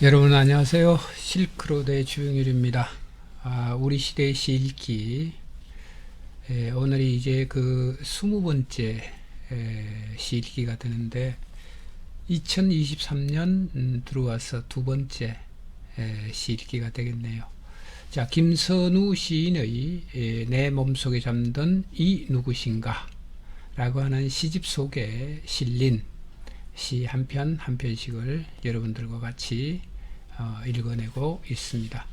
여러분 안녕하세요. 실크로드의 주영일입니다. 우리 시대의 시읽기, 오늘이 이제 그 20번째 시읽기가 되는데 2023년 들어와서 두 번째 시읽기가 되겠네요. 자, 김선우 시인의 내 몸속에 잠든 이 누구신가 라고 하는 시집 속에 실린 시 한 편 한 편씩을 여러분들과 같이 읽어내고 있습니다.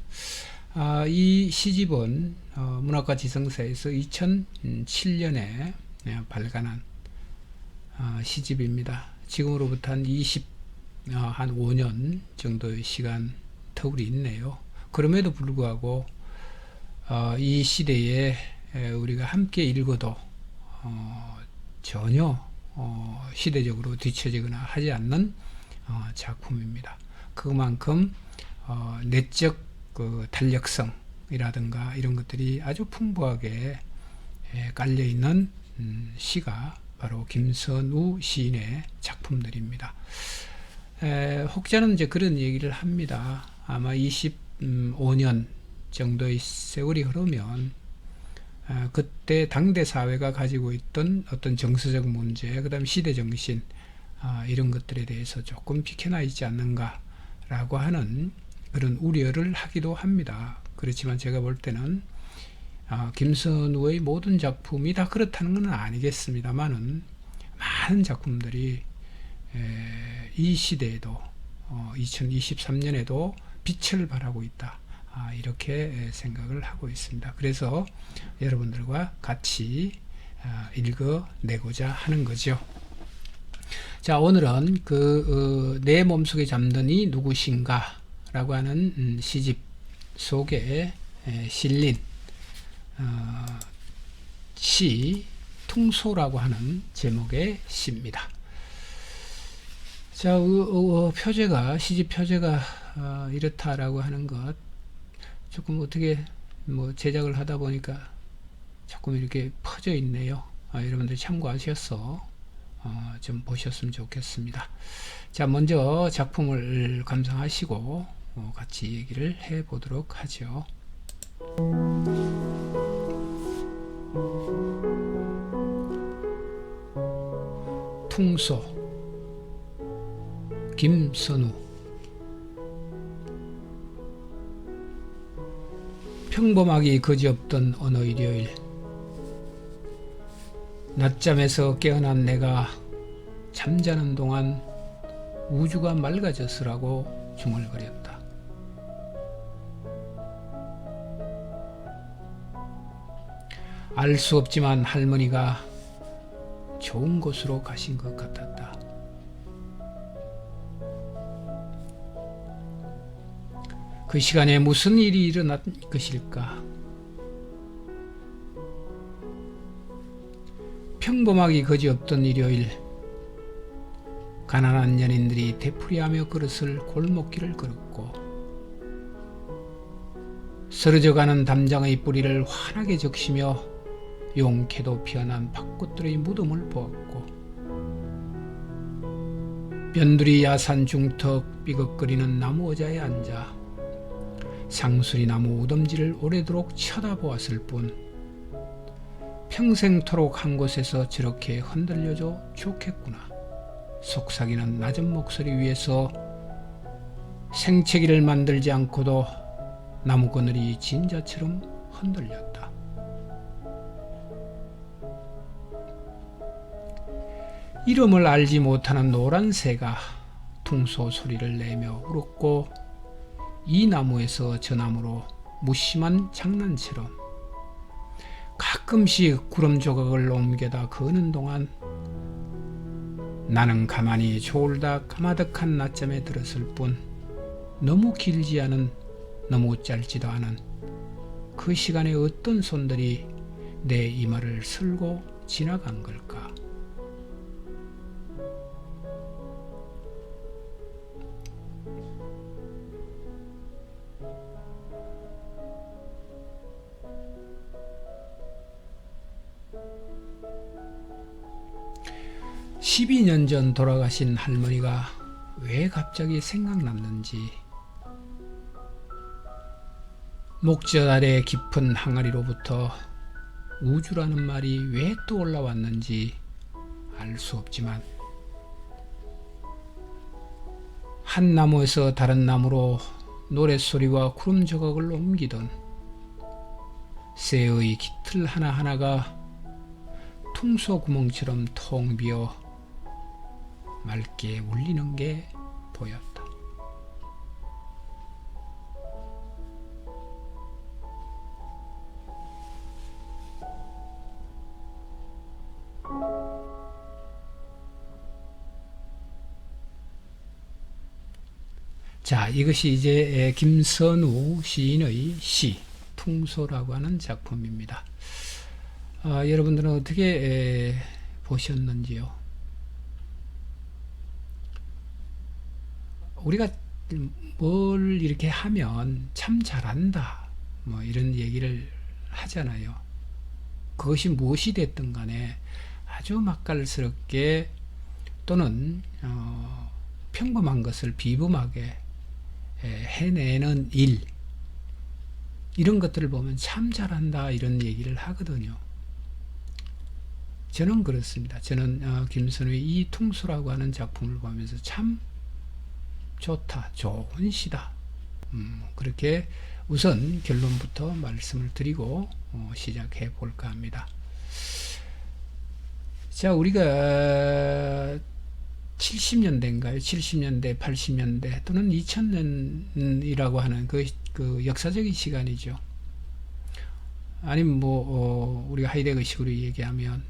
이 시집은 문학과 지성사에서 2007년에 발간한 시집입니다. 지금으로부터 한 5년 정도의 시간 터울이 있네요. 그럼에도 불구하고 이 시대에 우리가 함께 읽어도 전혀 시대적으로 뒤처지거나 하지 않는 작품입니다. 그만큼 내적 그 탄력성이라든가 이런 것들이 아주 풍부하게 깔려있는 시가 바로 김선우 시인의 작품들입니다. 혹자는 이제 그런 얘기를 합니다. 아마 25년 정도의 세월이 흐르면 그때 당대 사회가 가지고 있던 어떤 정서적 문제, 그 다음 시대 정신, 이런 것들에 대해서 조금 비켜나 있지 않는가 라고 하는 그런 우려를 하기도 합니다. 그렇지만 제가 볼 때는 김선우의 모든 작품이 다 그렇다는 건 아니겠습니다만은 많은 작품들이 이 시대에도 2023년에도 빛을 발하고 있다, 이렇게 생각을 하고 있습니다. 그래서 여러분들과 같이 읽어내고자 하는 거죠. 자, 오늘은 내 몸속에 잠든 이 누구신가 라고 하는 시집 속에 실린 시 퉁소라고 하는 제목의 시입니다. 자, 시집 표제가 이렇다라고 하는 것, 조금 어떻게 제작을 하다 보니까 조금 이렇게 퍼져 있네요. 여러분들 참고하셔서 좀 보셨으면 좋겠습니다. 자, 먼저 작품을 감상하시고 같이 얘기를 해 보도록 하죠. 퉁소, 김선우. 평범하기 그지없던 어느 일요일, 낮잠에서 깨어난 내가 잠자는 동안 우주가 맑아졌으라고 중얼거렸다. 알 수 없지만 할머니가 좋은 곳으로 가신 것 같았다. 그 시간에 무슨 일이 일어난 것일까? 평범하기 그지없던 일요일, 가난한 연인들이 되풀이하며 그릇을 골목길을 걸었고, 쓰러져가는 담장의 뿌리를 환하게 적시며 용케도 피어난 밭꽃들의 무덤을 보았고, 변두리 야산 중턱 삐걱거리는 나무 의자에 앉아 상수리나무 우덤지를 오래도록 쳐다보았을 뿐, 평생토록 한 곳에서 저렇게 흔들려줘 좋겠구나 속삭이는 낮은 목소리 위에서 생채기를 만들지 않고도 나무 그늘이 진자처럼 흔들렸다. 이름을 알지 못하는 노란 새가 퉁소 소리를 내며 울었고, 이 나무에서 저 나무로 무심한 장난처럼 가끔씩 구름 조각을 옮겨다 그는 동안 나는 가만히 졸다 까마득한 낮잠에 들었을 뿐, 너무 길지 않은, 너무 짧지도 않은 그 시간에 어떤 손들이 내 이마를 쓸고 지나간 걸까? (12년) 전 돌아가신 할머니가 왜 갑자기 생각났는지 목젖 아래 깊은 항아리로부터 우주라는 말이 왜 또 올라왔는지 알 수 없지만 한 나무에서 다른 나무로 노랫소리와 구름 조각을 옮기던 새의 깃틀 하나하나가 퉁소 구멍처럼 텅 비어 맑게 울리는 게 보였다. 자, 이것이 이제 김선우 시인의 시 퉁소라고 하는 작품입니다. 여러분들은 어떻게 보셨는지요? 우리가 뭘 이렇게 하면 참 잘한다, 뭐 이런 얘기를 하잖아요. 그것이 무엇이 됐든 간에 아주 맛깔스럽게 또는 평범한 것을 비범하게 해내는 일, 이런 것들을 보면 참 잘한다 이런 얘기를 하거든요. 저는 그렇습니다. 저는 김선우의 이 퉁소라고 하는 작품을 보면서 참 좋다, 좋은 시다, 그렇게 우선 결론부터 말씀을 드리고 시작해 볼까 합니다. 자, 우리가 70년대인가요? 70년대, 80년대 또는 2000년이라고 하는 그 역사적인 시간이죠. 아니면 우리가 하이데거식으로 얘기하면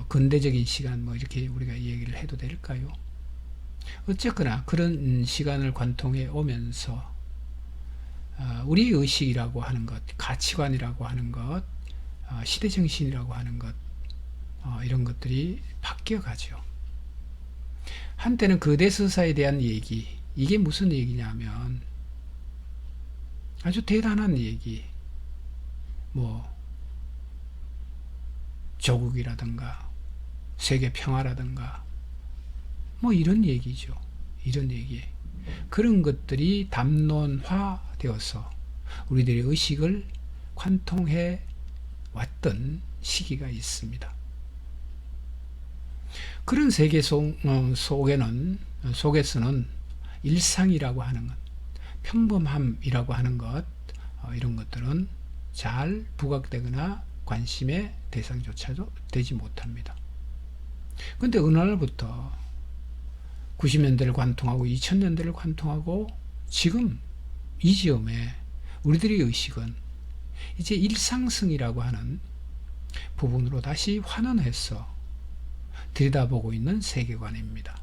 근대적인 시간, 뭐 이렇게 우리가 얘기를 해도 될까요? 어쨌거나 그런 시간을 관통해 오면서 우리의 의식이라고 하는 것, 가치관이라고 하는 것, 시대정신이라고 하는 것, 이런 것들이 바뀌어가죠. 한때는 거대 서사에 대한 얘기, 이게 무슨 얘기냐면 아주 대단한 얘기, 뭐 조국이라든가 세계 평화라든가 뭐 이런 얘기죠. 이런 얘기, 그런 것들이 담론화 되어서 우리들의 의식을 관통해 왔던 시기가 있습니다. 그런 세계 속에서는 일상이라고 하는 것, 평범함이라고 하는 것, 이런 것들은 잘 부각되거나 관심의 대상조차도 되지 못합니다. 그런데 어느 날부터 90년대를 관통하고 2000년대를 관통하고 지금 이 즈음에 우리들의 의식은 이제 일상성이라고 하는 부분으로 다시 환원해서 들여다보고 있는 세계관입니다.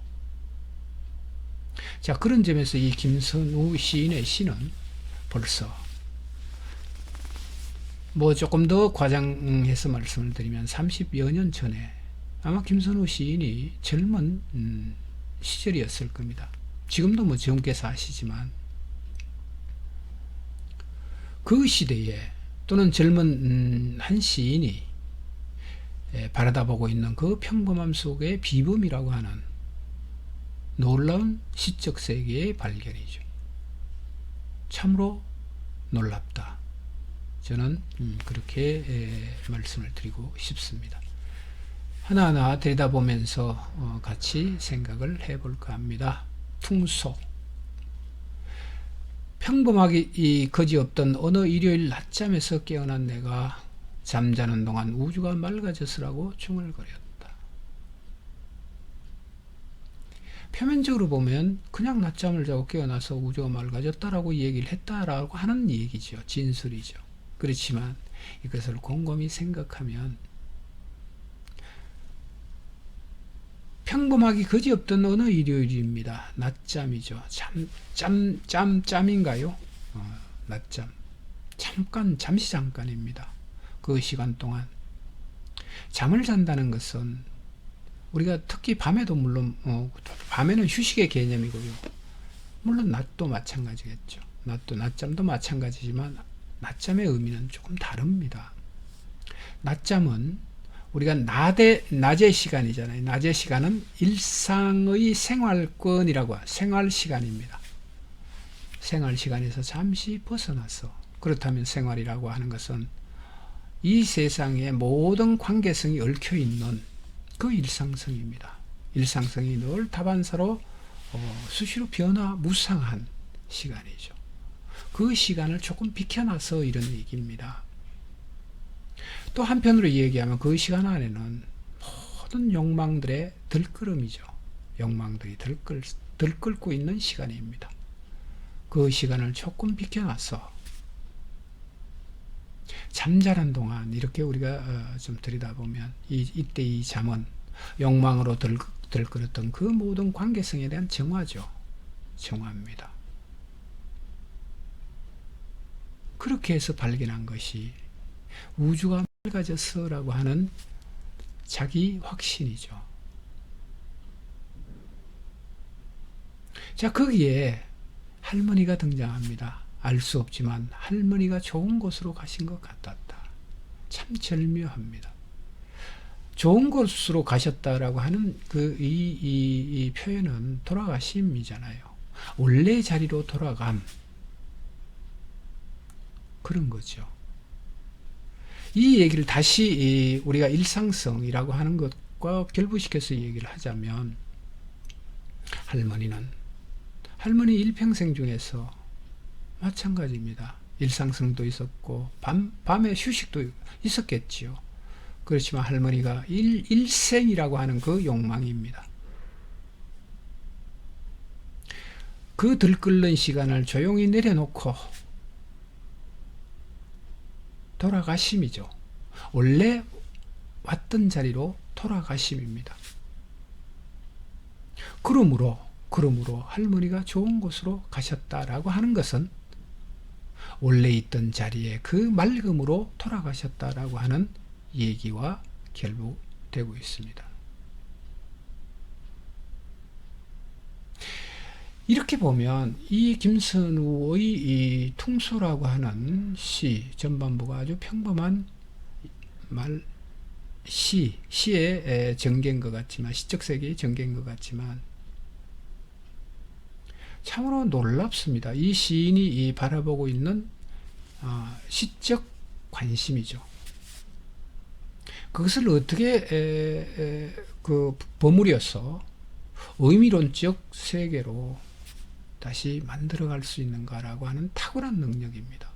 자, 그런 점에서 이 김선우 시인의 시는 벌써 뭐 조금 더 과장해서 말씀을 드리면 30여 년 전에 아마 김선우 시인이 젊은 시절이었을 겁니다. 지금도 뭐 젊게 사시지만 그 시대에 또는 젊은 한 시인이 바라다보고 있는 그 평범함 속의 비범이라고 하는 놀라운 시적 세계의 발견이죠. 참으로 놀랍다. 저는 그렇게 말씀을 드리고 싶습니다. 하나하나 들여다보면서 같이 생각을 해볼까 합니다. 퉁소. 평범하기 거지없던 어느 일요일 낮잠에서 깨어난 내가 잠자는 동안 우주가 맑아졌으라고 중얼거렸다. 표면적으로 보면 그냥 낮잠을 자고 깨어나서 우주가 맑아졌다라고 얘기를 했다라고 하는 얘기죠. 진술이죠. 그렇지만 이것을 곰곰이 생각하면 평범하기 거지없던 어느 일요일입니다. 낮잠이죠. 짬인가요? 낮잠. 잠깐입니다. 그 시간 동안 잠을 잔다는 것은 우리가 특히 밤에도 물론 밤에는 휴식의 개념이고요. 물론 낮도 마찬가지겠죠. 낮잠도 마찬가지지만 낮잠의 의미는 조금 다릅니다. 낮잠은 우리가 낮의 시간이잖아요. 낮의 시간은 일상의 생활권이라고 생활 시간입니다. 생활 시간에서 잠시 벗어나서 그렇다면 생활이라고 하는 것은 이 세상의 모든 관계성이 얽혀 있는 그 일상성입니다. 일상성이 늘 다반사로 수시로 변화무쌍한 시간이죠. 그 시간을 조금 비켜나서 이런 얘기입니다. 또 한편으로 얘기하면 그 시간 안에는 모든 욕망들의 들끓음이죠. 욕망들이 들끓고 있는 시간입니다. 그 시간을 조금 비켜나서 잠자는 동안 이렇게 우리가 좀 들여다보면 이때 이 잠은 욕망으로 들끓었던 그 모든 관계성에 대한 정화죠. 정화입니다. 그렇게 해서 발견한 것이 우주가 맑아졌어라고 하는 자기 확신이죠. 자, 거기에 할머니가 등장합니다. 알 수 없지만 할머니가 좋은 곳으로 가신 것 같았다. 참 절묘합니다. 좋은 곳으로 가셨다라고 하는 이 표현은 돌아가심이잖아요. 원래 자리로 돌아감. 그런 거죠. 이 얘기를 다시 우리가 일상성이라고 하는 것과 결부시켜서 얘기를 하자면 할머니 일평생 중에서 마찬가지입니다. 일상성도 있었고 밤에 휴식도 있었겠지요. 그렇지만 할머니가 일생이라고 하는 그 욕망입니다. 그 들끓는 시간을 조용히 내려놓고 돌아가심이죠. 원래 왔던 자리로 돌아가심입니다. 그러므로 할머니가 좋은 곳으로 가셨다라고 하는 것은 원래 있던 자리에 그 맑음으로 돌아가셨다라고 하는 얘기와 결부되고 있습니다. 이렇게 보면 이 김선우의 이 퉁소라고 하는 시 전반부가 아주 평범한 시의 전개인 것 같지만, 시적 세계의 전개인 것 같지만 참으로 놀랍습니다. 이 시인이 바라보고 있는 시적 관심이죠. 그것을 어떻게 버무려서 의미론적 세계로 다시 만들어갈 수 있는가라고 하는 탁월한 능력입니다.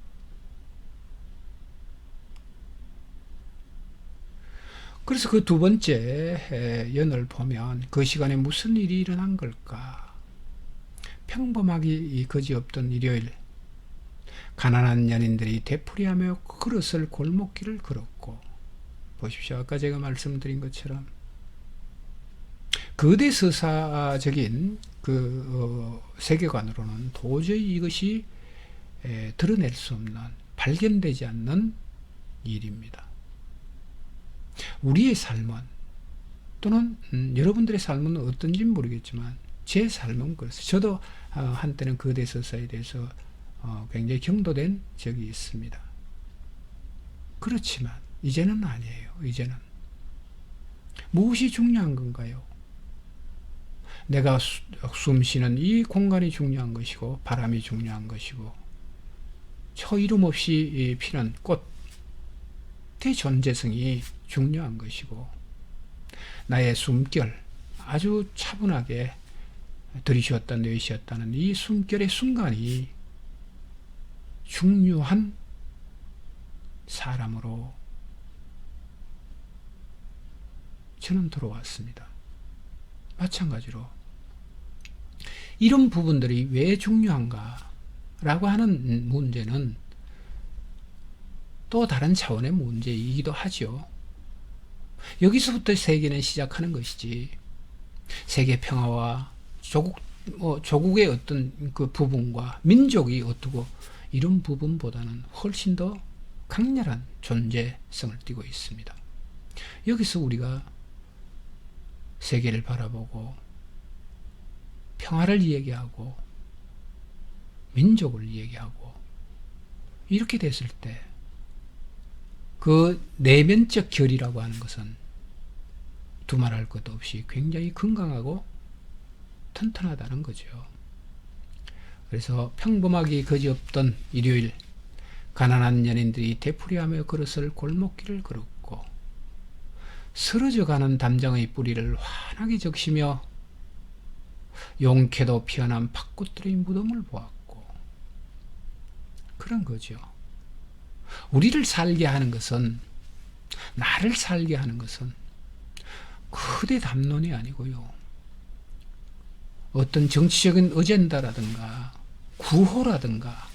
그래서 그 두 번째 연을 보면 그 시간에 무슨 일이 일어난 걸까? 평범하기 거지없던 일요일, 가난한 연인들이 되풀이하며 그릇을 골목길을 걸었고, 보십시오. 아까 제가 말씀드린 것처럼 거대 서사적인 세계관으로는 도저히 이것이 드러낼 수 없는, 발견되지 않는 일입니다. 우리의 삶은, 또는 여러분들의 삶은 어떤지 모르겠지만 제 삶은 그렇습니다. 저도 한때는 거대 서사에 대해서 굉장히 경도된 적이 있습니다. 그렇지만 이제는 아니에요. 이제는 무엇이 중요한 건가요? 내가 숨쉬는 이 공간이 중요한 것이고, 바람이 중요한 것이고, 저 이름 없이 피는 꽃의 존재성이 중요한 것이고, 나의 숨결, 아주 차분하게 들이쉬었다 내쉬었다는 이 숨결의 순간이 중요한 사람으로 저는 들어왔습니다. 마찬가지로 이런 부분들이 왜 중요한가 라고 하는 문제는 또 다른 차원의 문제이기도 하죠. 여기서부터 세계는 시작하는 것이지, 세계 평화와 조국의 어떤 그 부분과 민족이 어떻고 이런 부분보다는 훨씬 더 강렬한 존재성을 띠고 있습니다. 여기서 우리가 세계를 바라보고 평화를 이야기하고 민족을 이야기하고 이렇게 됐을 때 그 내면적 결이라고 하는 것은 두말할 것도 없이 굉장히 건강하고 튼튼하다는 거죠. 그래서 평범하기 거지없던 일요일, 가난한 연인들이 되풀이하며 그릇을 골목길을 걸었고 쓰러져가는 담장의 뿌리를 환하게 적시며 용케도 피어난 팥꽃들의 무덤을 보았고 그런 거죠. 우리를 살게 하는 것은 나를 살게 하는 것은 크대 담론이 아니고요. 어떤 정치적인 어젠다라든가 구호라든가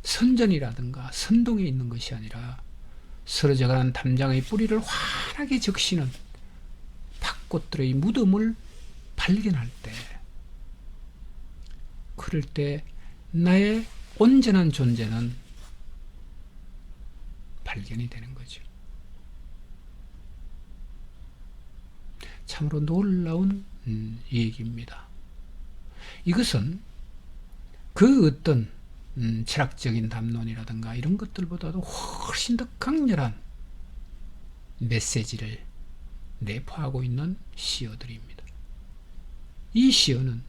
선전이라든가 선동에 있는 것이 아니라 쓰러져가는 담장의 뿌리를 환하게 적시는 팥꽃들의 무덤을 발견할 때 그럴 때 나의 온전한 존재는 발견이 되는 거죠. 참으로 놀라운 얘기입니다. 이것은 그 어떤 철학적인 담론이라든가 이런 것들보다도 훨씬 더 강렬한 메시지를 내포하고 있는 시어들입니다. 이 시어는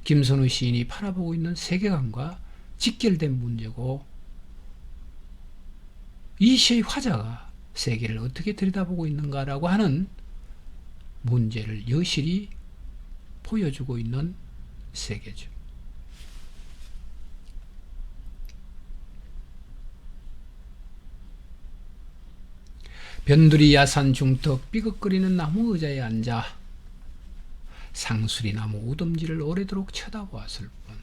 김선우 시인이 바라보고 있는 세계관과 직결된 문제고 이 시의 화자가 세계를 어떻게 들여다보고 있는가라고 하는 문제를 여실히 보여주고 있는 세계죠. 변두리 야산 중턱 삐걱거리는 나무 의자에 앉아 상수리 나무 우덤지를 오래도록 쳐다보았을 뿐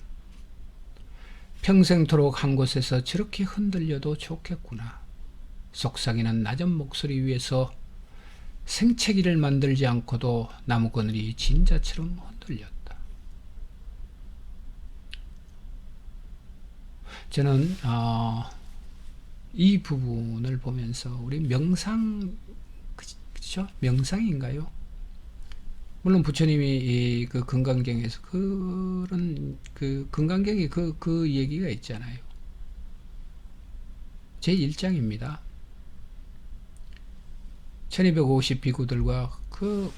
평생토록 한 곳에서 저렇게 흔들려도 좋겠구나. 속삭이는 낮은 목소리 위에서 생채기를 만들지 않고도 나무 그늘이 진자처럼 흔들렸다. 저는 이 부분을 보면서 우리 명상, 그렇죠? 명상인가요? 물론 부처님이 그 금강경에서 그런 그 금강경에 그 얘기가 있잖아요. 제1장입니다. 1250 비구들과 그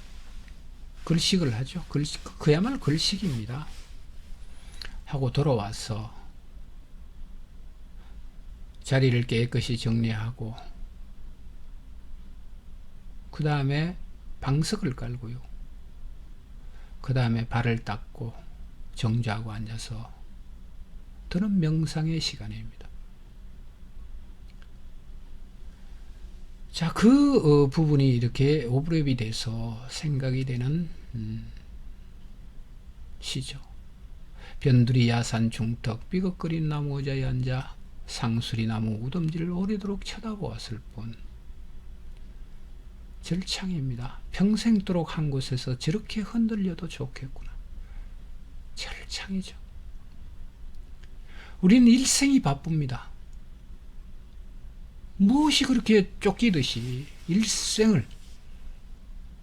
글식을 하죠. 그야말로 글식입니다. 하고 돌아와서 자리를 깨끗이 정리하고 그 다음에 방석을 깔고요. 그 다음에 발을 닦고 정주하고 앉아서 드는 명상의 시간입니다. 자, 그 부분이 이렇게 오브랩이 돼서 생각이 되는 시죠. 변두리 야산 중턱 삐걱거린 나무 의자에 앉아 상수리 나무 우덤지를 오래도록 쳐다보았을 뿐 절창입니다. 평생도록 한 곳에서 저렇게 흔들려도 좋겠구나. 절창이죠. 우리는 일생이 바쁩니다. 무엇이 그렇게 쫓기듯이 일생을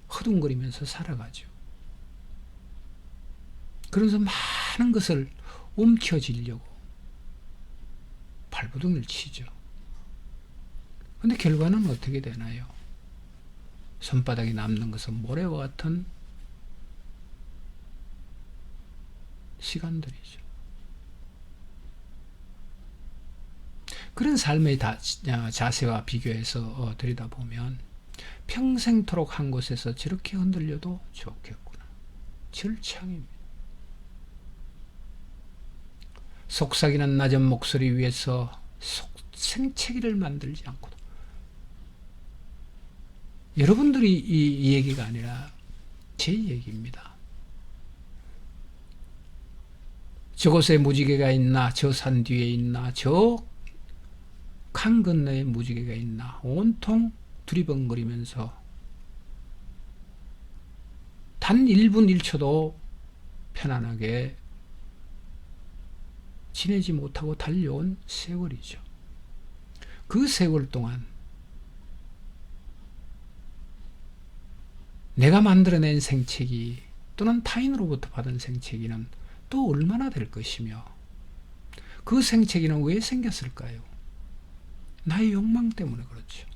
허둥거리면서 살아가죠. 그래서 많은 것을 움켜쥐려고 발버둥을 치죠. 근데 결과는 어떻게 되나요? 손바닥에 남는 것은 모래와 같은 시간들이죠. 그런 삶의 자세와 비교해서 들여다보면 평생토록 한 곳에서 저렇게 흔들려도 좋겠구나. 절창입니다. 속삭이는 낮은 목소리 위에서 생채기를 만들지 않고도 여러분들이 이 얘기가 아니라 제 얘기입니다. 저곳에 무지개가 있나, 저 산 뒤에 있나, 저 강 건너에 무지개가 있나, 온통 두리번거리면서 단 1분 1초도 편안하게 지내지 못하고 달려온 세월이죠. 그 세월 동안 내가 만들어낸 생채기 또는 타인으로부터 받은 생채기는 또 얼마나 될 것이며 그 생채기는 왜 생겼을까요? 나의 욕망 때문에 그렇죠.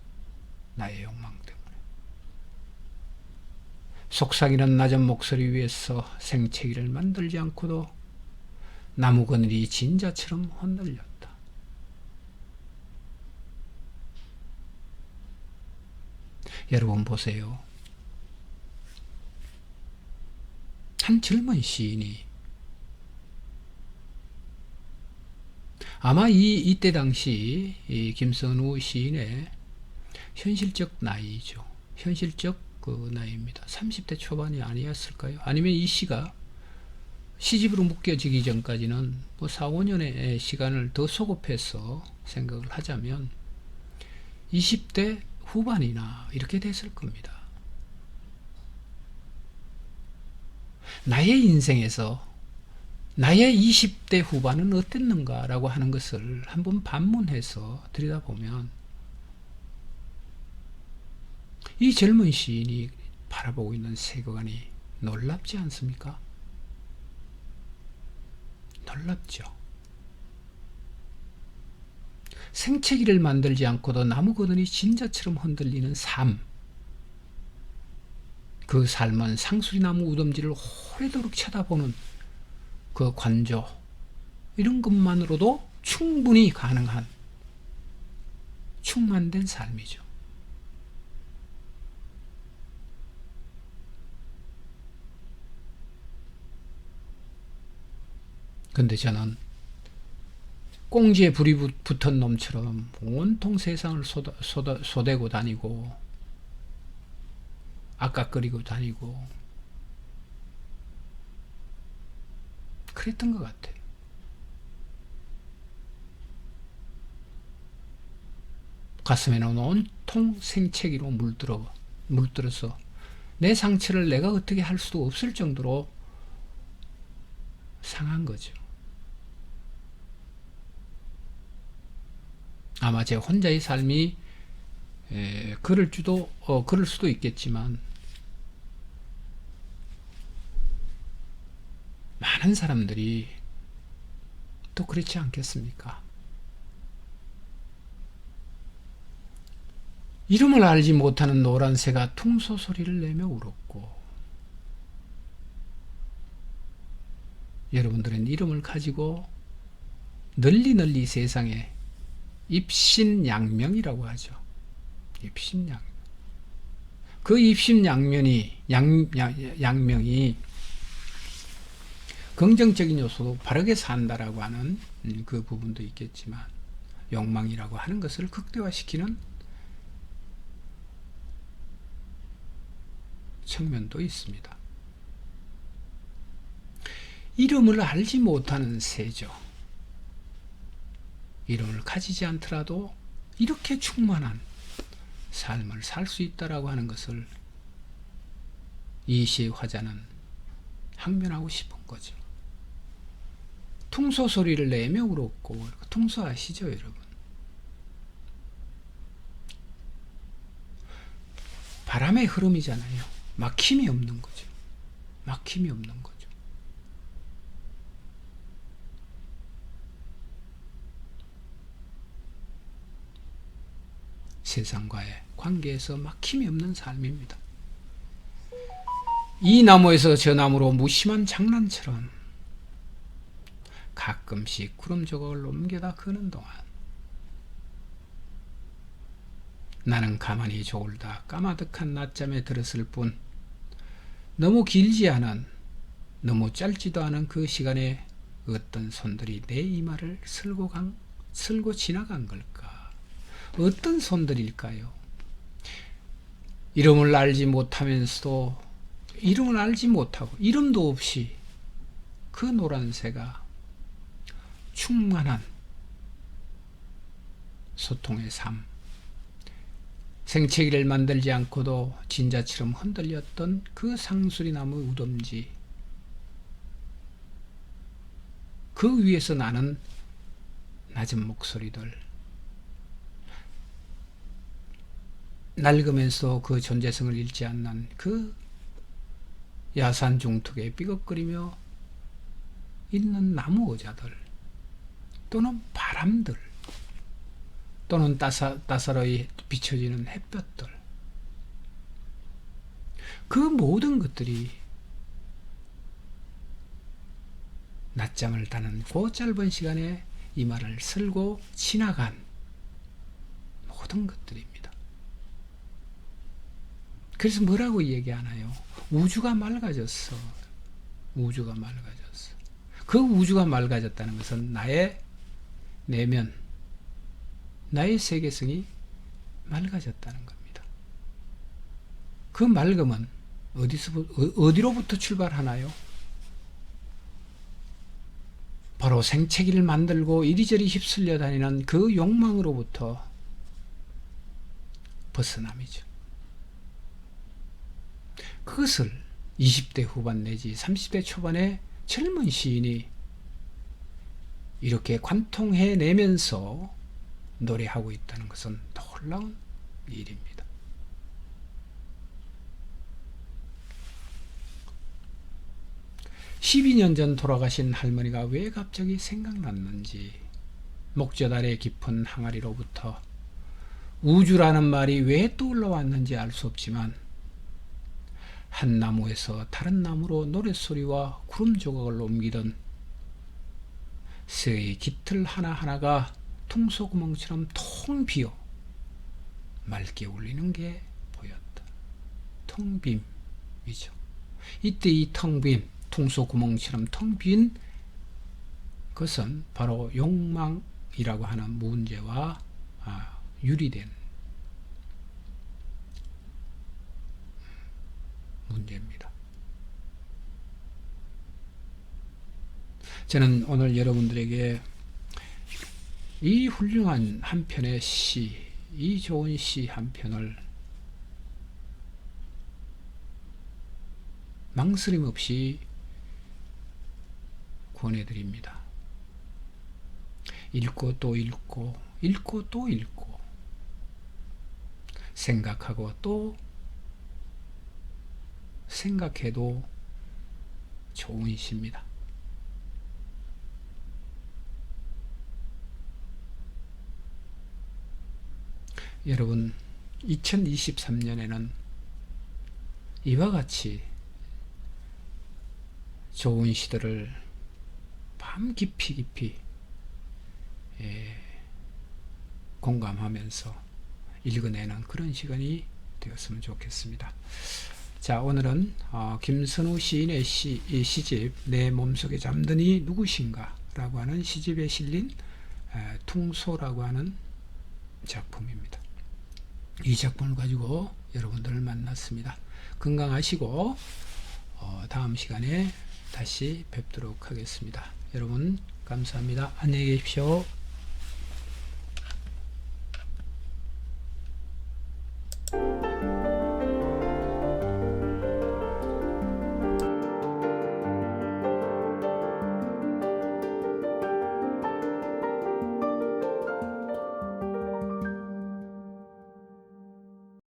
나의 욕망 때문에. 속삭이는 낮은 목소리 위에서 생채기를 만들지 않고도 나무 그늘이 진자처럼 흔들렸다. 여러분 보세요. 한 젊은 시인이 아마 이때 당시 이 김선우 시인의 현실적 나이죠. 현실적 그 나이입니다. 30대 초반이 아니었을까요? 아니면 이 시가 시집으로 묶여지기 전까지는 뭐 4, 5년의 시간을 더 소급해서 생각을 하자면 20대 후반이나 이렇게 됐을 겁니다. 나의 인생에서 나의 20대 후반은 어땠는가라고 하는 것을 한번 반문해서 들여다보면 이 젊은 시인이 바라보고 있는 세계관이 놀랍지 않습니까? 놀랍죠. 생채기를 만들지 않고도 나무 거든이 진자처럼 흔들리는 삶. 그 삶은 상수리나무 우덤지를 오래도록 쳐다보는 그 관조. 이런 것만으로도 충분히 가능한 충만된 삶이죠. 근데 저는 꽁지에 불이 붙은 놈처럼 온통 세상을 쏘대고 다니고 아까거리고 다니고 그랬던 것 같아요. 가슴에는 온통 생채기로 물들어서 내 상처를 내가 어떻게 할 수도 없을 정도로 상한 거죠. 아마 제 혼자의 삶이 그럴 수도 있겠지만 많은 사람들이 또 그렇지 않겠습니까? 이름을 알지 못하는 노란 새가 퉁소 소리를 내며 울었고, 여러분들은 이름을 가지고 널리 세상에 입신양명이라고 하죠. 입신양명. 그 입신양명이 긍정적인 요소도 바르게 산다라고 하는 그 부분도 있겠지만 욕망이라고 하는 것을 극대화시키는 측면도 있습니다. 이름을 알지 못하는 새죠. 이름을 가지지 않더라도 이렇게 충만한 삶을 살 수 있다라고 하는 것을 이 시의 화자는 항변하고 싶은 거죠. 퉁소 소리를 내며 울었고, 퉁소 아시죠, 여러분? 바람의 흐름이잖아요. 막힘이 없는 거죠. 막힘이 없는 거죠. 세상과의 관계에서 막힘이 없는 삶입니다. 이 나무에서 저 나무로 무심한 장난처럼 가끔씩 구름 조각을 옮겨다 그는 동안 나는 가만히 졸다 까마득한 낮잠에 들었을 뿐 너무 길지 않은 너무 짧지도 않은 그 시간에 어떤 손들이 내 이마를 쓸고 지나간 걸까? 어떤 손들일까요? 이름을 알지 못하면서도 이름을 알지 못하고 이름도 없이 그 노란 새가 충만한 소통의 삶, 생채기를 만들지 않고도 진자처럼 흔들렸던 그 상수리나무 우덤지, 그 위에서 나는 낮은 목소리들, 낡으면서 그 존재성을 잃지 않는 그 야산 중턱에 삐걱거리며 있는 나무 의자들, 또는 바람들, 또는 따사로이 비춰지는 햇볕들, 그 모든 것들이 낮잠을 자는 그 짧은 시간에 이마를 쓸고 지나간 모든 것들입니다. 그래서 뭐라고 얘기하나요? 우주가 맑아졌어. 우주가 맑아졌어. 그 우주가 맑아졌다는 것은 나의 내면, 나의 세계성이 맑아졌다는 겁니다. 그 맑음은 어디로부터 출발하나요? 바로 생채기를 만들고 이리저리 휩쓸려 다니는 그 욕망으로부터 벗어남이죠. 그것을 20대 후반 내지 30대 초반의 젊은 시인이 이렇게 관통해내면서 노래하고 있다는 것은 놀라운 일입니다. 12년 전 돌아가신 할머니가 왜 갑자기 생각났는지, 목젖 아래 깊은 항아리로부터 우주라는 말이 왜 떠올라왔는지 알 수 없지만 한 나무에서 다른 나무로 노랫소리와 구름 조각을 옮기던 새의 깃털 하나하나가 통소구멍처럼 통 비어 맑게 울리는 게 보였다. 텅빔이죠. 이때 이 텅빔, 통소구멍처럼 텅 빈 것은 바로 욕망이라고 하는 문제와 유리된 문제입니다. 저는 오늘 여러분들에게 이 훌륭한 한 편의 시, 이 좋은 시 한 편을 망설임 없이 권해드립니다. 읽고 또 읽고, 읽고 또 읽고, 생각하고 또 생각해도 좋은 시입니다. 여러분, 2023년에는 이와 같이 좋은 시들을 밤 깊이 공감하면서 읽어내는 그런 시간이 되었으면 좋겠습니다. 자, 오늘은 김선우 시인의 시집 내 몸속에 잠드니 누구신가 라고 하는 시집에 실린 퉁소라고 하는 작품입니다. 이 작품을 가지고 여러분들을 만났습니다. 건강하시고 다음 시간에 다시 뵙도록 하겠습니다. 여러분 감사합니다. 안녕히 계십시오.